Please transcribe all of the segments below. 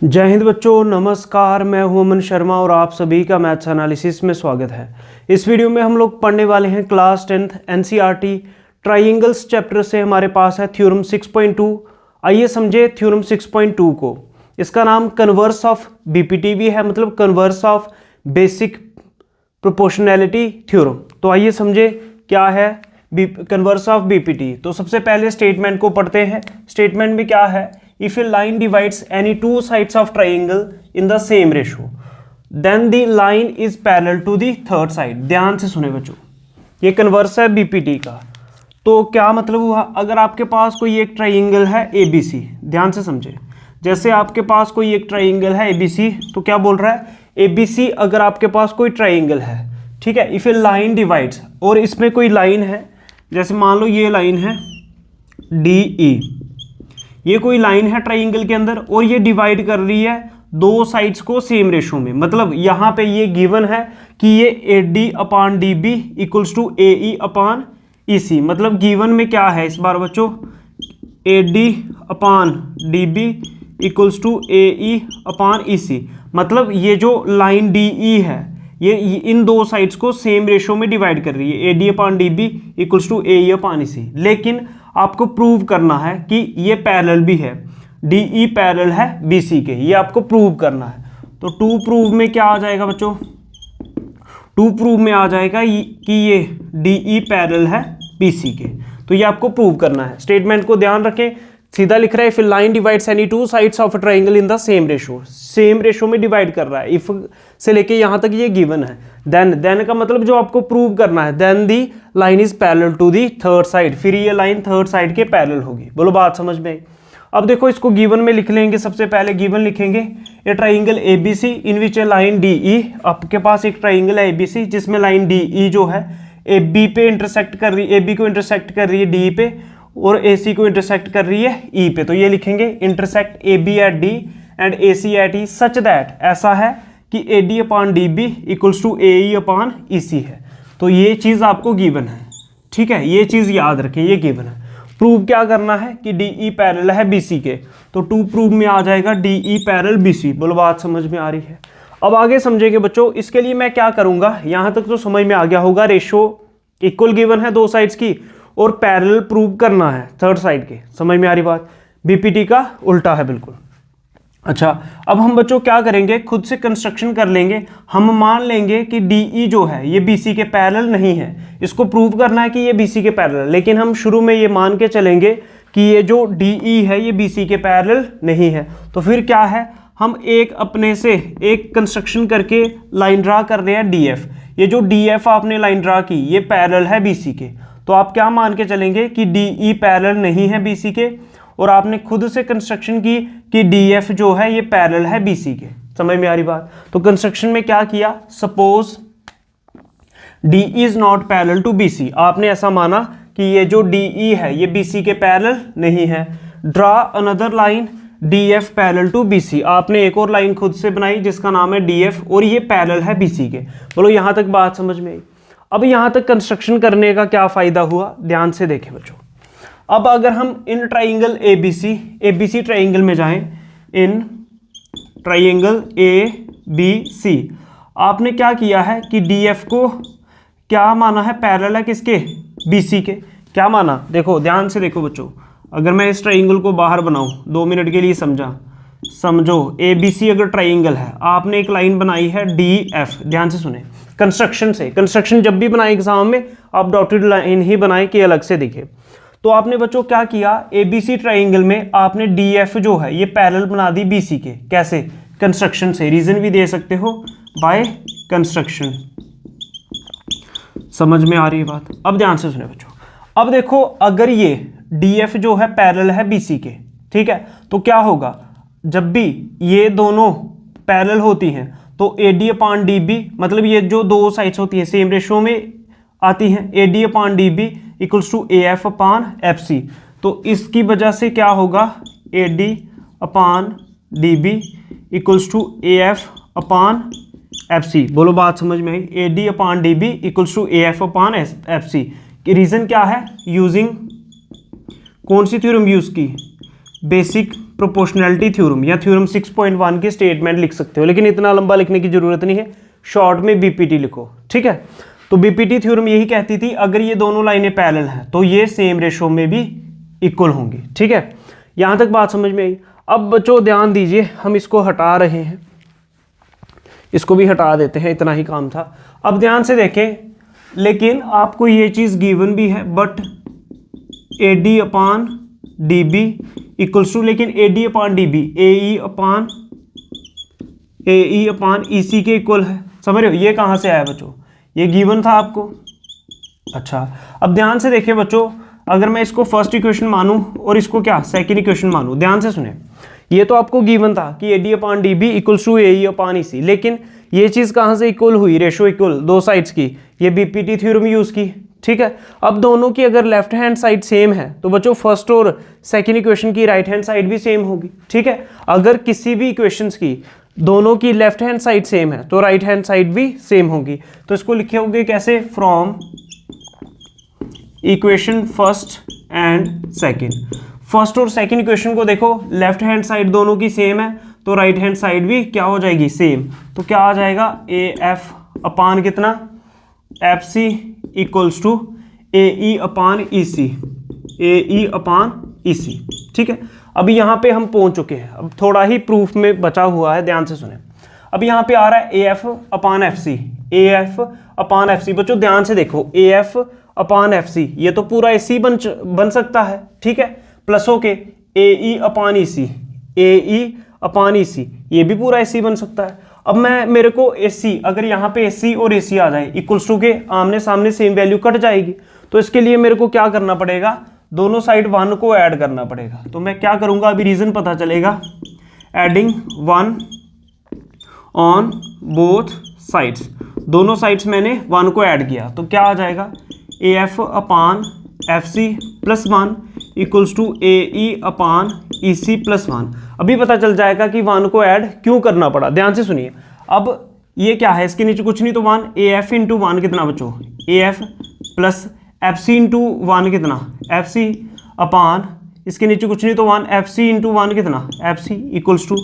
जय हिंद बच्चों, नमस्कार। मैं हूं अमन शर्मा और आप सभी का मैथ्स एनालिसिस में स्वागत है। इस वीडियो में हम लोग पढ़ने वाले हैं class 10th NCERT triangles chapter से। हमारे पास है थ्योरम 6.2। आइए समझे थ्योरम 6.2 को। इसका नाम कन्वर्स ऑफ बीपीटी भी है, मतलब converse of basic proportionality theorem. तो आइए समझे क्या है कन्वर्स ऑफ बीपीटी। तो सबसे पहले स्टेटमेंट को पढ़ते हैं। स्टेटमेंट में क्या है? If a line divides any two sides of triangle in the same ratio, then the line is parallel to the third side। ध्यान से सुने बच्चों, ये कन्वर्स है बीपीटी का। तो क्या मतलब हुआ? अगर आपके पास कोई एक ट्राइंगल है ABC, ध्यान से समझे। जैसे आपके पास कोई एक ट्राइंगल है ABC, तो क्या बोल रहा है? ABC अगर आपके पास कोई ट्राइंगल है, ठीक है, इफ ए लाइन डिवाइड्स, और इसमें कोई लाइन है, जैसे मान लो ये लाइन है DE, ये कोई लाइन है ट्राइंगल के अंदर और ये डिवाइड कर रही है दो साइड्स को सेम रेशो में। मतलब यहां पे ये गिवन है कि ये AD upon DB equals to AE upon EC। मतलब गिवन में क्या है इस बार बच्चों? AD upon DB equals to AE upon EC। मतलब ये जो लाइन DE है ये इन दो साइड्स को सेम रेशो में डिवाइड कर रही है, AD upon DB equals to AE upon EC। लेकिन आपको प्रूव करना है कि ये पैरेलल भी है, DE पैरेलल है BC के, ये आपको प्रूव करना है। तो टू प्रूव में क्या आ जाएगा बच्चों? टू प्रूव में आ जाएगा कि ये DE पैरेलल है BC के। तो ये आपको प्रूव करना है। स्टेटमेंट को ध्यान रखें, सीधा लिख रहा है if line divides any two sides of a triangle in the same ratio. Same ratio में डिवाइड कर रहा है, इफ से लेके यहां तक ये गिवन है। देन का मतलब जो आपको प्रूव करना है, then the line is parallel to the third side. फिर ये लाइन थर्ड साइड के पैरेलल होगी। बोलो बात समझ में आई? अब देखो इसको गिवन में लिख लेंगे। सबसे पहले गिवन लिखेंगे ए ट्राइंगल ABC इन विच ए लाइन DE। आपके पास एक ट्राइंगल है ABC जिसमें लाइन DE जो है AB पे इंटरसेक्ट कर रही है, AB को इंटरसेक्ट कर रही है DE पे, और AC को इंटरसेक्ट कर रही है E पे। तो ये लिखेंगे intersect AB at D and AC at E such that, ऐसा है कि AD upon DB equals to AE upon EC है। तो ये चीज़ आपको गिवन है, ठीक है, ये चीज़ याद रखें, ये गिवन है। प्रूव क्या करना है कि DE पैरेलल है BC के। तो टू प्रूव में आ जाएगा DE पैरेलल BC। बोलो बात समझ में आ रही है? अब आगे समझेंगे बच्चों। इसके लिए मैं क्या करूँगा, यहाँ तक तो समझ में आ गया होगा। रेशो इक्वल गिवन है दो साइड्स की और पैरेलल प्रूव करना है थर्ड साइड के। समझ में आ रही बात? बीपीटी का उल्टा है बिल्कुल। अच्छा, अब हम बच्चों क्या करेंगे, खुद से कंस्ट्रक्शन कर लेंगे। हम मान लेंगे कि DE जो है ये BC के पैरेलल नहीं है। इसको प्रूव करना है कि ये BC के पैरेलल है, लेकिन हम शुरू में ये मान के चलेंगे कि ये जो DE है ये BC के पैरेलल नहीं है। तो फिर क्या है, हम एक अपने से एक कंस्ट्रक्शन करके लाइन ड्रा कर रहे हैं DF। ये जो DF आपने लाइन ड्रा की ये पैरेलल है BC के। तो आप क्या मान के चलेंगे कि DE पैरेलल नहीं है BC के, और आपने खुद से कंस्ट्रक्शन की कि DF जो है ये पैरेलल है BC के। समझ में आ रही बात? तो कंस्ट्रक्शन में क्या किया, suppose D is not parallel to BC। आपने ऐसा माना कि ये जो DE है ये BC के पैरेलल नहीं है। Draw another line DF parallel to BC। आपने एक और लाइन खुद से बनाई जिसका नाम है DF, और ये पैरेलल है BC के। बोलो यहां तक बात समझ में आई? अब यहां तक कंस्ट्रक्शन करने का क्या फायदा हुआ, ध्यान से देखें बच्चों। अब अगर हम इन ट्राइंगल ABC ट्राइंगल में जाएं, इन ट्राइंगल ABC, आपने क्या किया है कि DF को क्या माना है, पैरेलल है किसके? BC के। क्या माना? देखो ध्यान से देखो बच्चों, अगर मैं इस ट्राइंगल को बाहर बनाऊं, 2 मिनट के लिए समझो ABC अगर ट्राइंगल है, आपने एक लाइन बनाई है DF। ध्यान से सुने, कंस्ट्रक्शन जब भी बनाए एग्जाम में आप डॉटेड लाइन ही बनाए कि अलग से दिखे। तो आपने बच्चों क्या किया, ABC ट्राइंगल में आपने DF जो है ये पैरेलल बना दी BC के। कैसे? कंस्ट्रक्शन से। रीजन भी दे सकते हो, बाय कंस्ट्रक्शन। समझ में आ रही है बात? अब ध्यान से सुने बच्चों। अब देखो अगर ये DF जो है पैरेलल है BC के, ठीक है, तो क्या होगा, जब भी ये दोनों पैरेलल होती हैं तो AD अपॉन DB, मतलब ये जो दो साइड्स होती हैं सेम रेशो में आती हैं, AD upon DB equals to AF upon FC। तो इसकी वजह से क्या होगा, AD upon DB equals to AF upon FC। बोलो बात समझ में आई? AD upon DB equals to AF upon FC। Reason क्या है, यूजिंग कौन सी थ्योरम यूज की, बेसिक प्रोपोर्शनैलिटी थ्योरम या थ्योरम 6.1 की स्टेटमेंट लिख सकते हो, लेकिन इतना लंबा लिखने की जरूरत नहीं है, शॉर्ट में बीपीटी लिखो, ठीक है। तो बीपीटी थ्योरम यही कहती थी अगर ये दोनों लाइनें पैरेलल हैं तो ये सेम रेशो में भी इक्वल होंगी, ठीक है। यहां तक बात समझ में आई। अब बच्चों ध्यान दीजिए, हम इसको हटा रहे हैं, इसको भी हटा देते हैं, इतना ही काम था। अब ध्यान से देखें, लेकिन आपको ये चीज गिवन भी है, but AD upon DB equals to, लेकिन AD upon DB AE upon EC के इक्वल है। समझ रहे हो ये कहाँ से आया बच्चों, ये गिवन था आपको। अच्छा, अब ध्यान से देखिए बच्चों, अगर मैं इसको फर्स्ट इक्वेशन मानूं और इसको क्या सेकंड इक्वेशन मानूं, ध्यान से सुने, ये तो आपको गिवन था कि AD upon DB equals to AE upon EC, लेकिन ये चीज़ कहाँ से इक्वल हुई, रेशो इक्वल दो साइड्स की, ये बीपीटी थ्योरम यूज़ की, ठीक है। अब दोनों की अगर लेफ्ट हैंड साइड सेम है तो बच्चों फर्स्ट और सेकंड इक्वेशन की राइट हैंड साइड भी सेम होगी, ठीक है। अगर किसी भी इक्वेशंस की दोनों की लेफ्ट हैंड साइड सेम है तो राइट हैंड साइड भी सेम होगी। तो इसको लिखे होंगे कैसे, from equation first and second. First और सेकंड इक्वेशन को देखो, लेफ्ट हैंड साइड दोनों की सेम है तो राइट हैंड साइड भी क्या हो जाएगी, सेम। तो क्या आ जाएगा, AF अपान कितना, FC equals to AE upon EC, AE upon EC, ठीक है। अभी यहाँ पे हम पहुँच चुके हैं, अब थोड़ा ही प्रूफ में बचा हुआ है, ध्यान से सुने। अब यहाँ पे आ रहा है AF upon FC, AF upon FC। बच्चों ध्यान से देखो, AF अपान FC ये तो पूरा AC बन सकता है, ठीक है, प्लस होके AE upon EC, AE upon EC ये भी पूरा AC बन सकता है। अब मेरे को AC, अगर यहाँ पे AC और AC आ जाए इक्वल्स टू के आमने सामने सेम वैल्यू कट जाएगी, तो इसके लिए मेरे को क्या करना पड़ेगा, दोनों साइड 1 को ऐड करना पड़ेगा। तो मैं क्या करूँगा, अभी रीज़न पता चलेगा, एडिंग 1 ऑन बोथ साइड्स, दोनों साइड्स मैंने 1 को ऐड किया तो क्या आ जाएगा, AF upon FC plus 1 equals to AE upon EC plus 1। अभी पता चल जाएगा कि 1 को ऐड क्यों करना पड़ा, ध्यान से सुनिए। अब ये क्या है, इसके नीचे कुछ नहीं तो 1, AF इंटू 1 कितना बच्चों, AF प्लस FC इंटू 1 कितना, FC अपान, इसके नीचे कुछ नहीं तो 1, FC इंटू 1 कितना, FC इक्वल्स टू,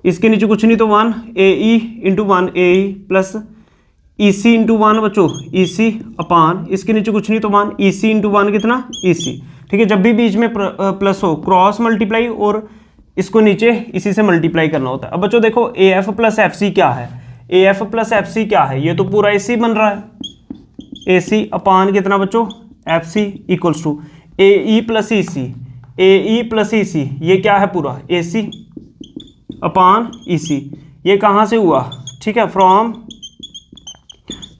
इसके नीचे कुछ नहीं तो 1, AE into 1 AE plus EC into 1 बच्चों, EC अपान, इसके नीचे कुछ नहीं तो 1, EC इंटू 1 कितना, EC, ठीक है। जब भी बीच में प्लस हो, क्रॉस मल्टीप्लाई और इसको नीचे इसी से मल्टीप्लाई करना होता है। अब बच्चों देखो, AF प्लस FC क्या है, AF प्लस FC क्या है, ये तो पूरा AC बन रहा है, AC अपान कितना बच्चों, FC equals to AE plus EC, AE plus EC ये क्या है, पूरा AC अपान EC, ये कहाँ से हुआ, ठीक है, फ्रॉम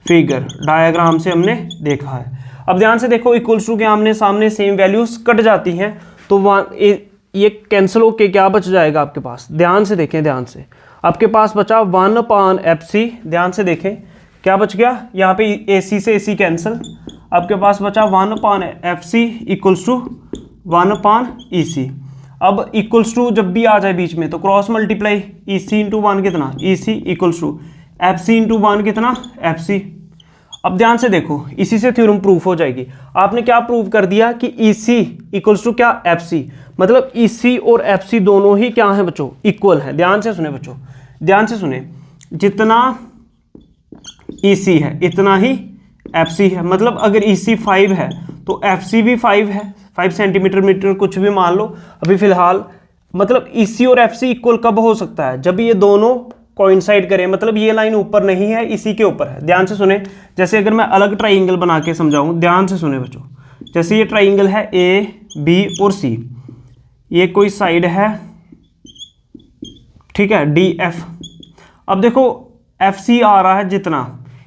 फिगर डायग्राम से हमने देखा है। अब ध्यान से देखो, इक्वल्स टू के आमने सामने सेम वैल्यूज कट जाती हैं तो ये कैंसिल होके क्या बच जाएगा आपके पास, ध्यान से देखें, ध्यान से, आपके पास बचा 1 अपान FC, ध्यान से देखें क्या बच गया, यहाँ पे AC से AC कैंसिल, आपके पास बचा 1 upon FC equals to 1 upon EC। अब इक्वल्स टू जब भी आ जाए बीच में तो क्रॉस मल्टीप्लाई, EC इंटू 1 कितना, EC equals to FC into 1 कितना, FC। अब ध्यान से देखो, इसी से थ्योरम प्रूफ हो जाएगी। आपने क्या प्रूव कर दिया कि EC इक्वल्स टू क्या, FC, मतलब EC और FC दोनों ही क्या हैं बच्चों, इक्वल हैं। ध्यान से सुने बच्चों, ध्यान से सुने, जितना EC है इतना ही FC है, मतलब अगर EC 5 है तो FC भी 5 है, 5 सेंटीमीटर मीटर कुछ भी मान लो अभी फिलहाल। मतलब EC और FC इक्वल कब हो सकता है, जब ये दोनों कोइंसाइड करें, मतलब ये लाइन ऊपर नहीं है, इसी के ऊपर है। ध्यान से सुने, जैसे अगर मैं अलग ट्राइंगल बना के समझाऊं, ध्यान से सुने बच्चों, जैसे ये ट्राइंगल है A B और C, ये कोई साइड है, ठीक है, DF। अब देखो FC आ रहा है जितना,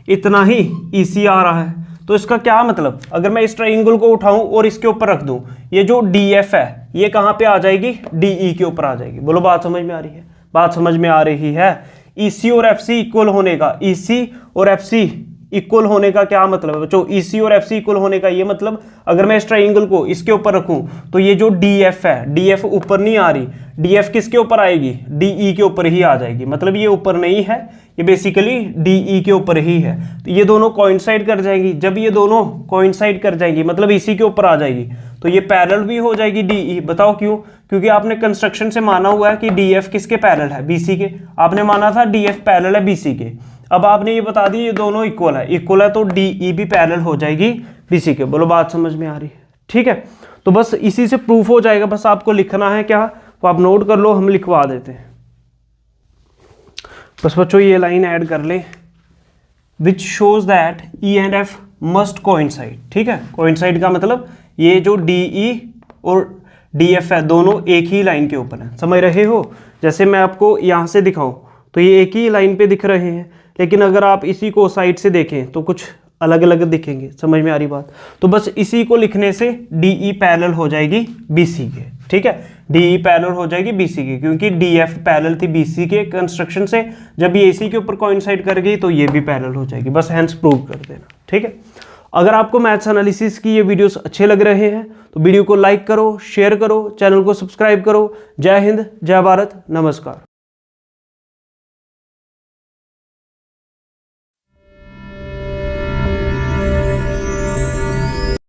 इतना ही EC आ रहा है, तो इसका क्या मतलब, अगर मैं इस ट्राइंगल को उठाऊं और इसके ऊपर रख दूं, ये जो DF है ये कहाँ पे आ जाएगी, DE के ऊपर आ जाएगी। बोलो बात समझ में आ रही है, बात समझ में आ रही है। EC और FC इक्वल होने का, EC और FC इक्वल होने का क्या मतलब है बच्चों, EC और FC इक्वल होने का ये मतलब, अगर मैं इस ट्राइंगल को इसके ऊपर रखूं तो ये जो DF है, DF ऊपर नहीं आ रही, DF किसके ऊपर आएगी, DE के ऊपर ही आ जाएगी, मतलब ये ऊपर नहीं है, ये बेसिकली DE के ऊपर ही है। तो ये दोनों कोइंसाइड कर जाएंगी, जब ये दोनों कोइंसाइड कर जाएंगी मतलब इसी के ऊपर आ जाएगी, तो ये पैरेलल भी हो जाएगी DE। बताओ क्यों, क्योंकि आपने कंस्ट्रक्शन से माना हुआ है कि DF किसके पैरेलल है, BC के, आपने माना था DF पैरेलल है BC के। अब आपने ये बता दी ये दोनों इक्वल है तो DE भी पैरेलल हो जाएगी BC के। बोलो बात समझ में आ रही है, ठीक है। तो बस इसी से प्रूफ हो जाएगा, बस आपको लिखना है क्या, तो आप नोट कर लो, हम लिखवा देते हैं। बस बच्चों ये लाइन ऐड कर ले, which shows that E and F must coincide, ठीक है। कोइंसाइड का मतलब ये जो DE और DF है दोनों एक ही लाइन के ऊपर है, समझ रहे हो। जैसे मैं आपको यहाँ से दिखाऊं तो ये एक ही लाइन पे दिख रहे हैं, लेकिन अगर आप इसी को साइड से देखें तो कुछ अलग अलग दिखेंगे, समझ में आ रही बात। तो बस इसी को लिखने से DE पैरेलल हो जाएगी BC के, ठीक है। DE पैरेलल हो जाएगी BC के, क्योंकि DF पैरेलल थी BC के कंस्ट्रक्शन से, जब ये इसी के ऊपर कोइंसाइड कर गई तो ये भी पैरेलल हो जाएगी, बस हैंस प्रूव कर देना, ठीक है। अगर आपको मैथ्स एनालिसिस की ये वीडियोस अच्छे लग रहे हैं तो वीडियो को लाइक करो, शेयर करो, चैनल को सब्सक्राइब करो। जय हिंद, जय भारत, नमस्कार।